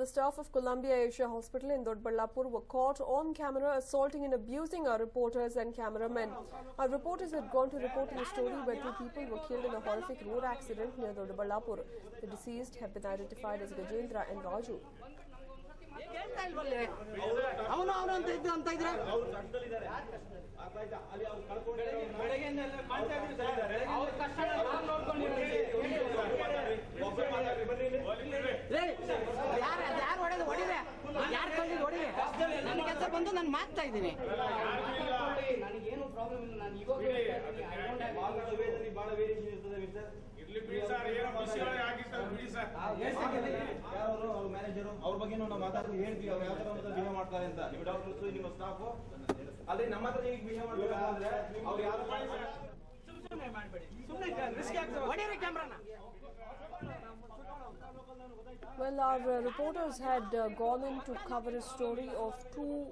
the staff of Columbia Asia Hospital in Doddaballapur were caught on camera assaulting and abusing our reporters and cameramen. Our reporters had gone to report on a story where two people were killed in a horrific road accident near Doddaballapur. The deceased have been identified as Gajendra and Raju. Well, our reporters had gone in to cover a story of two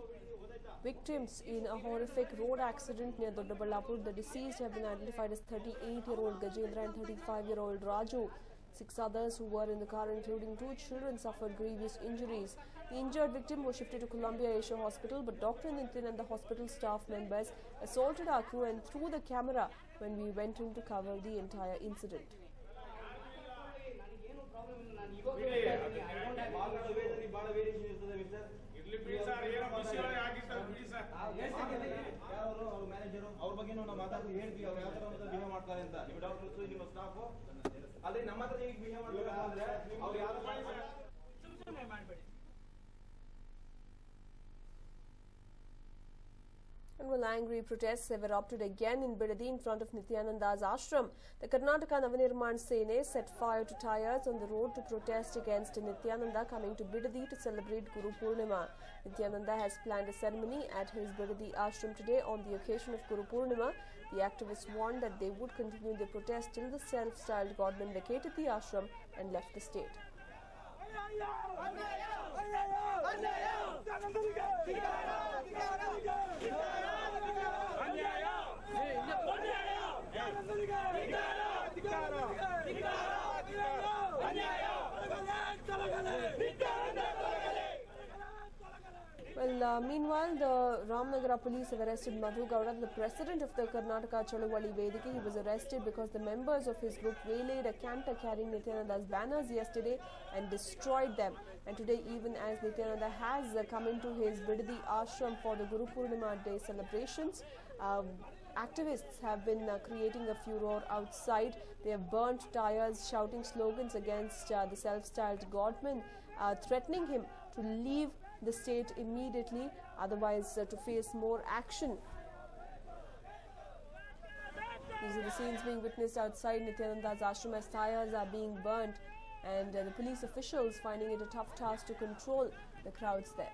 victims in a horrific road accident near Doddaballapur. The deceased have been identified as 38-year-old Gajendra and 35-year-old Raju. 6 others who were in the car, including 2 children, suffered grievous injuries. The injured victim was shifted to Columbia Asia Hospital, but Dr. Nitin and the hospital staff members assaulted our crew and threw the camera when we went in to cover the entire incident. And well, angry protests have erupted again in Bidadi in front of Nityananda's ashram. The Karnataka Navanirman Sene set fire to tires on the road to protest against Nityananda coming to Bidadi to celebrate Guru Purnima. Nityananda has planned a ceremony at his Bidadi ashram today on the occasion of Guru Purnima. The activists warned that they would continue their protest till the self-styled godman vacated the ashram and left the state. Well, meanwhile, the Ramnagara police have arrested Madhu Gowda, the president of the Karnataka Chaluvalli Vedike. He was arrested because the members of his group waylaid a canter carrying Nityananda's banners yesterday and destroyed them. And today, even as Nityananda has come into his Bidadi ashram for the Guru Purnima Day celebrations, activists have been creating a furor outside. They have burnt tires, shouting slogans against the self-styled godman, threatening him to leave the state immediately, otherwise to face more action. These are the scenes being witnessed outside Nityananda's ashram as tires are being burnt, and the police officials finding it a tough task to control the crowds there.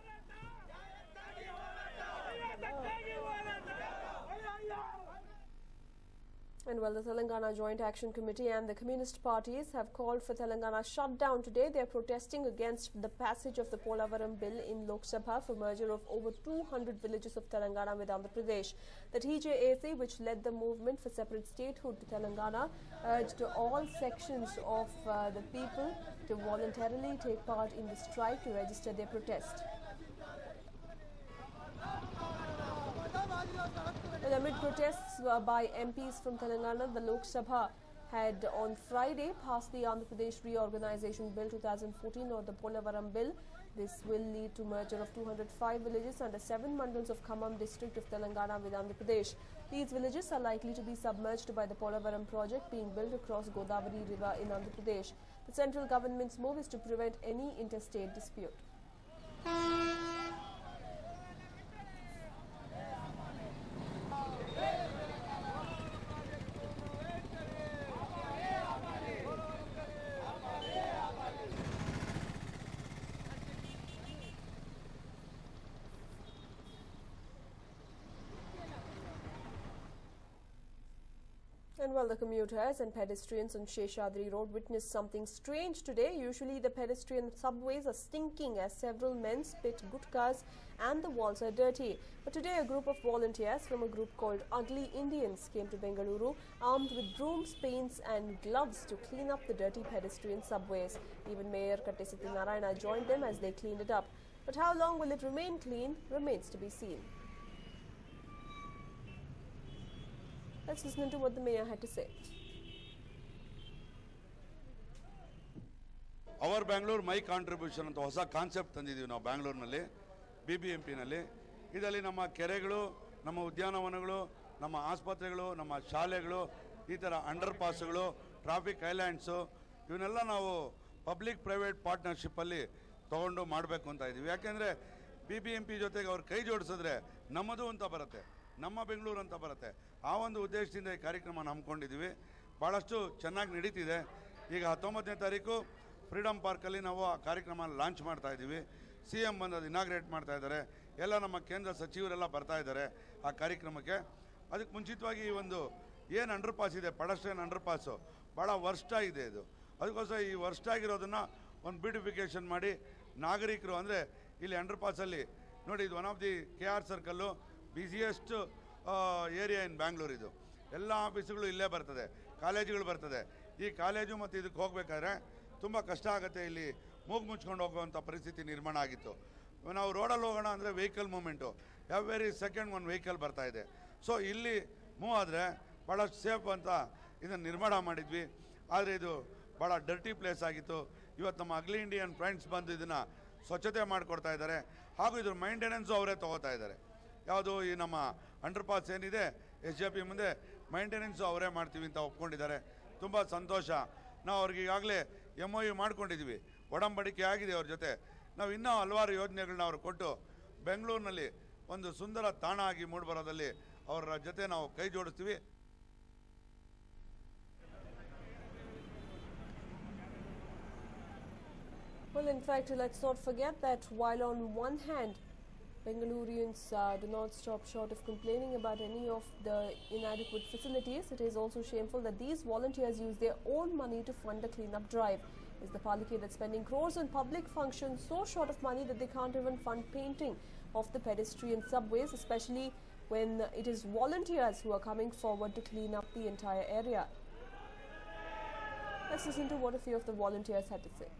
And well, the Telangana Joint Action Committee and the Communist parties have called for Telangana shutdown today. They are protesting against the passage of the Polavaram bill in Lok Sabha for merger of over 200 villages of Telangana with Andhra Pradesh. The TJAC, which led the movement for separate statehood to Telangana, urged all sections of the people to voluntarily take part in the strike to register their protest. Well, amid protests by MPs from Telangana, the Lok Sabha had on Friday passed the Andhra Pradesh Reorganization Bill 2014 or the Polavaram Bill. This will lead to merger of 205 villages under 7 mandals of Khammam district of Telangana with Andhra Pradesh. These villages are likely to be submerged by the Polavaram project being built across Godavari River in Andhra Pradesh. The central government's move is to prevent any interstate dispute. And while the commuters and pedestrians on Sheshadri Road witnessed something strange today, usually the pedestrian subways are stinking as several men spit gutkas and the walls are dirty. But today a group of volunteers from a group called Ugly Indians came to Bengaluru armed with brooms, paints and gloves to clean up the dirty pedestrian subways. Even Mayor Kattesithi Narayana joined them as they cleaned it up. But how long will it remain clean remains to be seen. Let's listen to what the mayor had to say. Our Bangalore, my contribution ಅಂತ ಹೊಸ concept ತಂದಿದ್ದೀವಿ ನಾವು ಬ್ಯಾಂಗ್ಳೂರಿನಲ್ಲಿ BBMP ನಲ್ಲಿ. ಇದರಲ್ಲಿ ನಮ್ಮ ಕೆರೆಗಳು, ನಮ್ಮ ಉದ್ಯಾನವನಗಳು, ನಮ್ಮ ಆಸ್ಪತ್ರೆಗಳು, ನಮ್ಮ ಶಾಲೆಗಳು, ಈ ಥರ ಅಂಡರ್ ಪಾಸ್ಗಳು, ಟ್ರಾಫಿಕ್ ಐಲ್ಯಾಂಡ್ಸು ಇವನ್ನೆಲ್ಲ ನಾವು ಪಬ್ಲಿಕ್ ಪ್ರೈವೇಟ್ ಪಾರ್ಟ್ನರ್ಶಿಪ್ಪಲ್ಲಿ ತಗೊಂಡು ಮಾಡಬೇಕು ಅಂತ ಇದ್ದೀವಿ. ಯಾಕೆಂದರೆ BBMP ಜೊತೆಗೆ ಅವ್ರು ಕೈ ಜೋಡಿಸಿದ್ರೆ ನಮ್ಮದು ಅಂತ ಬರುತ್ತೆ, ನಮ್ಮ ಬೆಂಗಳೂರು ಅಂತ ಬರುತ್ತೆ. ಆ ಒಂದು ಉದ್ದೇಶದಿಂದ ಈ ಕಾರ್ಯಕ್ರಮ ಹಮ್ಮಿಕೊಂಡಿದ್ದೀವಿ. ಭಾಳಷ್ಟು ಚೆನ್ನಾಗಿ ನಡೀತಿದೆ. ಈಗ 19ನೇ ತಾರೀಕು ಫ್ರೀಡಮ್ ಪಾರ್ಕಲ್ಲಿ ನಾವು ಆ ಕಾರ್ಯಕ್ರಮ ಲಾಂಚ್ ಮಾಡ್ತಾ ಇದ್ದೀವಿ. CM ಬಂದು ಅದು ಇನಾಗ್ರೇಟ್ ಮಾಡ್ತಾ ಇದ್ದಾರೆ. ಎಲ್ಲ ನಮ್ಮ ಕೇಂದ್ರ ಸಚಿವರೆಲ್ಲ ಬರ್ತಾ ಇದ್ದಾರೆ ಆ ಕಾರ್ಯಕ್ರಮಕ್ಕೆ. ಅದಕ್ಕೆ ಮುಂಚಿತವಾಗಿ ಈ ಒಂದು ಏನು ಅಂಡರ್ ಪಾಸ್ ಇದೆ, ಪೆಡೆಸ್ಟ್ರಿಯನ್ ಅಂಡರ್ ಪಾಸು ಭಾಳ ವರ್ಸ್ಟ್ ಆಗಿದೆ ಇದು. ಅದಕ್ಕೋಸ್ಕರ ಈ ವರ್ಸ್ಟ್ ಆಗಿರೋದನ್ನು ಒಂದು ಬ್ಯೂಟಿಫಿಕೇಷನ್ ಮಾಡಿ ನಾಗರಿಕರು, ಅಂದರೆ ಇಲ್ಲಿ ಅಂಡರ್ ಪಾಸಲ್ಲಿ ನೋಡಿ, ಇದು one of the KR circle, busiest area ಇನ್ ಬ್ಯಾಂಗ್ಳೂರ್. ಇದು ಎಲ್ಲ ಆಫೀಸುಗಳು ಇಲ್ಲೇ ಬರ್ತದೆ, ಕಾಲೇಜುಗಳು ಬರ್ತದೆ. ಈ ಕಾಲೇಜು ಮತ್ತು ಇದಕ್ಕೆ ಹೋಗಬೇಕಾದ್ರೆ ತುಂಬ ಕಷ್ಟ ಆಗುತ್ತೆ. ಇಲ್ಲಿ ಮೂಗು ಮುಚ್ಕೊಂಡು ಹೋಗುವಂಥ ಪರಿಸ್ಥಿತಿ ನಿರ್ಮಾಣ ಆಗಿತ್ತು. ನಾವು ರೋಡಲ್ಲಿ ಹೋಗೋಣ ಅಂದರೆ ವೆಹಿಕಲ್ ಮೂಮೆಂಟು ಎವ್ರಿ ಸೆಕೆಂಡ್ ಒಂದು ವೆಹಿಕಲ್ ಬರ್ತಾ ಇದೆ. ಸೊ ಇಲ್ಲಿ ಮೂವ್ ಆದರೆ ಭಾಳಷ್ಟು ಸೇಫ್ ಅಂತ ಇದನ್ನು ನಿರ್ಮಾಣ ಮಾಡಿದ್ವಿ. ಆದರೆ ಇದು ಭಾಳ ಡರ್ಟಿ ಪ್ಲೇಸ್ ಆಗಿತ್ತು. ಇವತ್ತು ನಮ್ಮ ಅಗ್ಲಿ ಇಂಡಿಯನ್ ಫ್ರೆಂಡ್ಸ್ ಬಂದು ಇದನ್ನು ಸ್ವಚ್ಛತೆ ಮಾಡಿಕೊಡ್ತಾ ಇದ್ದಾರೆ. ಹಾಗೂ ಇದ್ರ ಮೈಂಟೆನೆನ್ಸು ಅವರೇ ತೊಗೋತಾ ಇದ್ದಾರೆ. ಯಾವುದು ಈ ನಮ್ಮ ಅಂಡರ್ ಪಾಸ್ ಏನಿದೆ SJP ಮುಂದೆ ಮೈಂಟೆನೆನ್ಸು ಅವರೇ ಮಾಡ್ತೀವಿ ಅಂತ ಒಪ್ಕೊಂಡಿದ್ದಾರೆ. ತುಂಬ ಸಂತೋಷ. ನಾವು ಅವ್ರಿಗೆ ಈಗಾಗಲೇ MOU ಮಾಡ್ಕೊಂಡಿದ್ದೀವಿ, ಒಡಂಬಡಿಕೆ ಆಗಿದೆ ಅವ್ರ ಜೊತೆ. ನಾವು ಇನ್ನೂ ಹಲವಾರು ಯೋಜನೆಗಳನ್ನ ಅವ್ರು ಕೊಟ್ಟು ಬೆಂಗಳೂರಿನಲ್ಲಿ ಒಂದು ಸುಂದರ ತಾಣ ಆಗಿ ಮೂಡಿಬರೋದಲ್ಲಿ ಅವರ ಜೊತೆ ನಾವು ಕೈ ಜೋಡಿಸ್ತೀವಿ. Well, in fact, let's not forget that while on one hand Bengalurians do not stop short of complaining about any of the inadequate facilities, it is also shameful that these volunteers use their own money to fund the cleanup drive. Is the Palike that's spending crores on public functions so short of money that they can't even fund painting of the pedestrian subways, especially when it is volunteers who are coming forward to clean up the entire area? Let's listen to what a few of the volunteers had to say.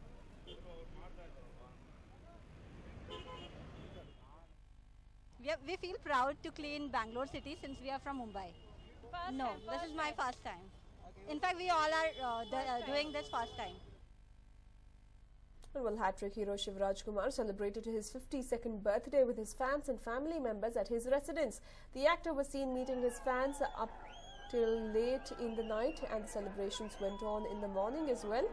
We feel proud to clean Bangalore city since we are from Mumbai. This is my first time. In fact, we all are doing this first time. Well, hat-trick hero Shivraj Kumar celebrated his 52nd birthday with his fans and family members at his residence. The actor was seen meeting his fans up till late in the night, and the celebrations went on in the morning as well.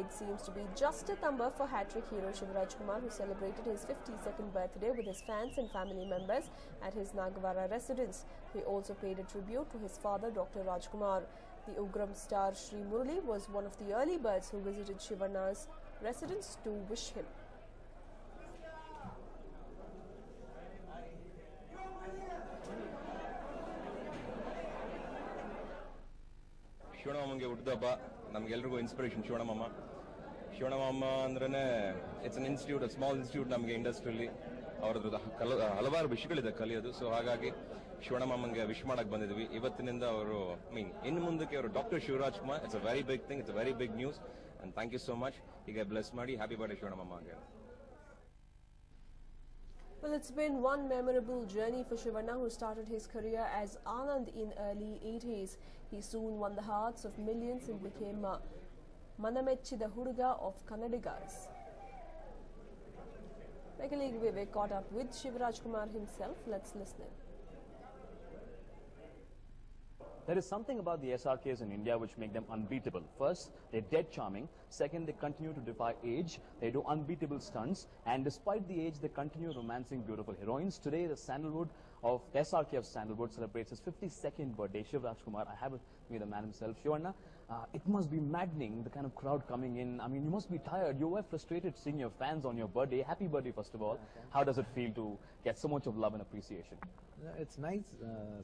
It seems to be just a number for hat-trick hero Shivraj Kumar, who celebrated his 52nd birthday with his fans and family members at his Nagavara residence. He also paid a tribute to his father, Dr. Rajkumar. The Ugram star Sri Murali was one of the early birds who visited Shivarna's residence to wish him. ಶಿವಣ್ಣಮ್ಮಗೆ ಹುಟ್ಟಿದಬ್ಬ ನಮಗೆಲ್ಲರಿಗೂ inspiration ಶಿವಣ್ಣಮ್ಮ. ಶಿವಣ್ಣಮ್ಮ ಅಂದ್ರೆ it's an institute, small institute ನಮಗೆ ಇಂಡಸ್ಟ್ರಿಯಲ್ಲಿ. ಅವ್ರದ್ದು ಹಲವಾರು ವಿಷಯಗಳಿದೆ ಕಲಿಯೋದು. So ಹಾಗಾಗಿ ಶಿವಣ್ಣಮ್ಮಂಗೆ wish ಮಾಡಕ್ ಬಂದಿದ್ವಿ ಇವತ್ತಿನಿಂದ. ಅವರು ಇನ್ನು ಮುಂದಕ್ಕೆ ಅವರು doctor Shivaraj Kumar, it's a very big thing, it's a very big news. And thank you so much. ಈಗ ಬ್ಲೆಸ್ ಮಾಡಿ ಹ್ಯಾಪಿ ಬರ್ಡೇ ಶಿವಣ್ಣಮ್ಮ again. Well, it's been one memorable journey for Shivarna, who started his career as Anand in early 80s. He soon won the hearts of millions and became Manamechida Huduga of Kannadigas. My colleague Vivek caught up with Shivraj Kumar himself. Let's listen in. There is something about the SRKs in India which make them unbeatable. First, they're dead charming. Second, they continue to defy age. They do unbeatable stunts. And despite the age, they continue romancing beautiful heroines. Today, the Sandalwood of SRK of Sandalwood celebrates his 52nd birthday. Shiv Rajkumar, I have with me the man himself. Shivanna, it must be maddening, the kind of crowd coming in. I mean, you must be tired. You were frustrated seeing your fans on your birthday. Happy birthday, first of all. How does it feel to get so much of love and appreciation? It's nice,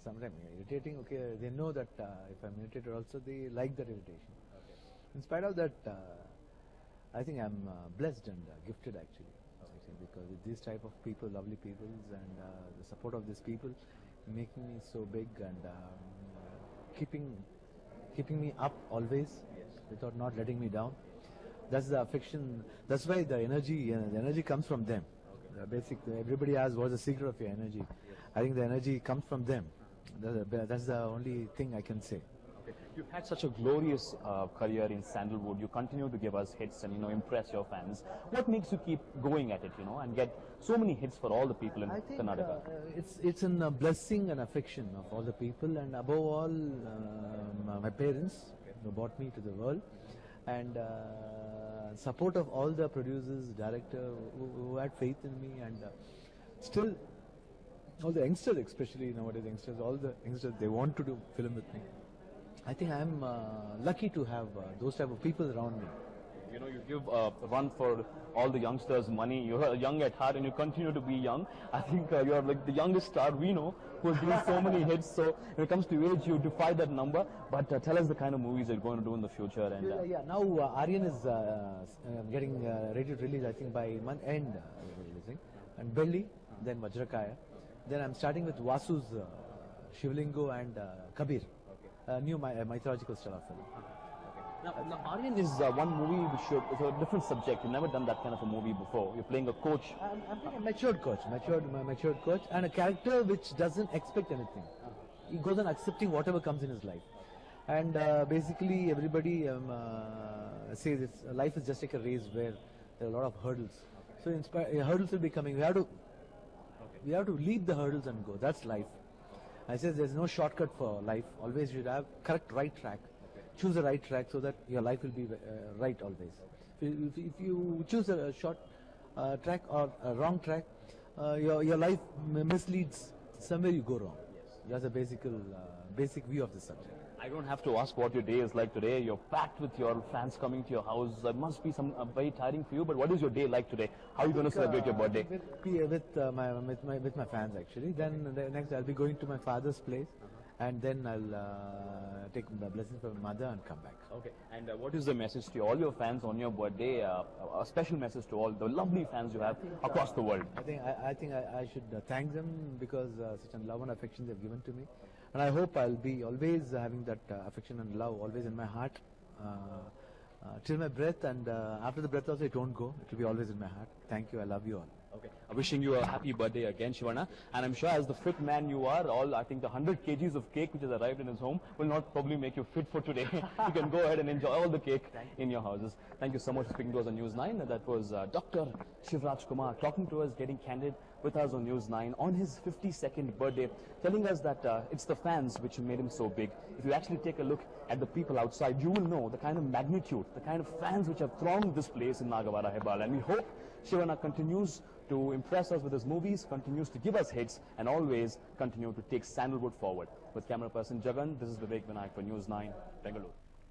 sometimes irritating. Okay, they know that if I'm irritated also, they like that irritation. In spite of that, I think I'm blessed and gifted actually, because with these type of people, lovely people, and the support of these people, making me so big and keeping me up always, without not letting me down. That's the affection. That's why the energy comes from them. Basically, everybody asks what's the secret of your energy. I think the energy comes from them. That's the only thing I can say. You've had such a glorious career in Sandalwood. You continue to give us hits and, impress your fans. What makes you keep going at it, and get so many hits for all the people in Karnataka? It's a blessing and affection of all the people, and above all, my parents who brought me to the world, and support of all the producers, director who had faith in me, and still all the youngsters, especially nowadays youngsters, all the youngsters, they want to do film with me. I think I'm lucky to have those type of people around me. You give a run for all the youngsters money. You're young at heart and you continue to be young. I think you're like the youngest star we know who has given so many hits. So when it comes to age, you defy that number. But tell us the kind of movies you're going to do in the future. And now Aryan is getting ready to release, I think by month end releasing. And Belly, then Vajrakaya. Then I'm starting with Vasu's Shivlingo and Kabir. New mythological style of film. Now Aryan is one movie which is a different subject. You've never done that kind of a movie before. You're playing a coach. I'm playing a matured coach, matured coach, and a character which doesn't expect anything. He goes on accepting whatever comes in his life. And basically everybody says life is just like a race where there are a lot of hurdles. So hurdles will be coming. We have to leap the hurdles and go. That's life. I say there's no shortcut for life. Always you should have correct right track. Choose the right track so that your life will be right always. If you choose a short track or a wrong track, your life misleads. Somewhere you go wrong. That's a basic view of the subject. I don't have to ask what your day is like today. You're packed with your fans coming to your house. It must be very tiring for you. But what is your day like today? How are you going to celebrate your birthday? With my fans actually. Then next I'll be going to my father's place, and then I'll take the blessings from my mother and come back. Okay. And what is the message to all your fans on your birthday? A special message to all the lovely fans you have across the world. I think I should thank them because such a love and affection they've given to me. And I hope I'll be always having that affection and love always in my heart till my breath, and after the breath also it won't go. It will be always in my heart. Thank you. I love you all. Okay. Wishing you a happy birthday again, Shivanna. And I'm sure as the fit man you are, I think the 100 kgs of cake which has arrived in his home will not probably make you fit for today. You can go ahead and enjoy all the cake in your houses. Thank you so much for speaking to us on News 9. That was Dr. Shiv Rajkumar talking to us, getting candid with us on News 9 on his 52nd birthday, telling us that it's the fans which made him so big. If you actually take a look at the people outside, you will know the kind of magnitude, the kind of fans which have thronged this place in Nagavara Hebbal. And we hope Shivanna continues to impress us with his movies, continues to give us hits, and always continue to take Sandalwood forward. With camera person Jagan, this is Vivek Vinayak for News 9, Bengaluru.